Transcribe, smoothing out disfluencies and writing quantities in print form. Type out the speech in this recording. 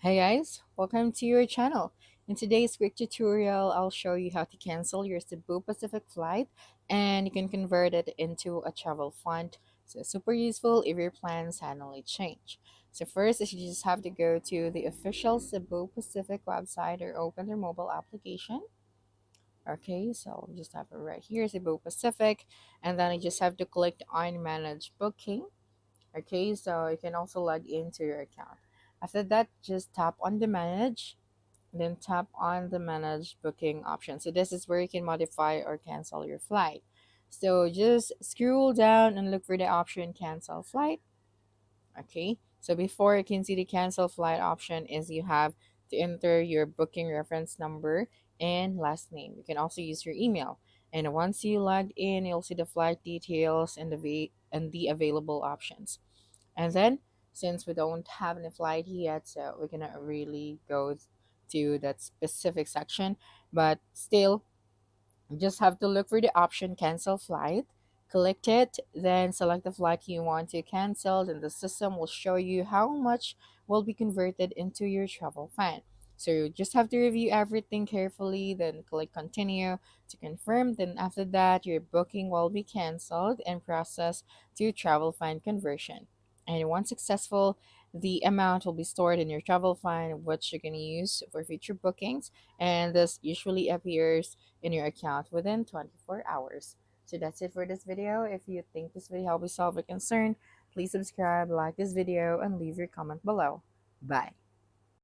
Hey guys, welcome to your channel. In today's quick tutorial, I'll show you how to cancel your Cebu Pacific flight and you can convert it into a travel fund. So super useful if your plans suddenly change. So first is you just have to go to the official Cebu Pacific website or open their mobile application. Okay, so we just have it right here, Cebu Pacific, and then you just have to click on manage booking. Okay, so you can also log into your account. After that, just tap on the manage, then tap on the manage booking option. So this is where you can modify or cancel your flight. So just scroll down and look for the option cancel flight. Okay, so before you can see the cancel flight option is you have to enter your booking reference number and last name. You can also use your email. And once you logged in, you'll see the flight details and the available options. And then, since we don't have any flight yet, so we're gonna really go to that specific section. But still, you just have to look for the option cancel flight, click it, then select the flight you want to cancel, then the system will show you how much will be converted into your travel fund. So you just have to review everything carefully, then click continue to confirm. Then after that, your booking will be canceled and processed to travel fund conversion. And once successful, the amount will be stored in your travel fund, which you can use for future bookings. And this usually appears in your account within 24 hours. So that's it for this video. If you think this video helped you solve a concern, please subscribe, like this video, and leave your comment below. Bye.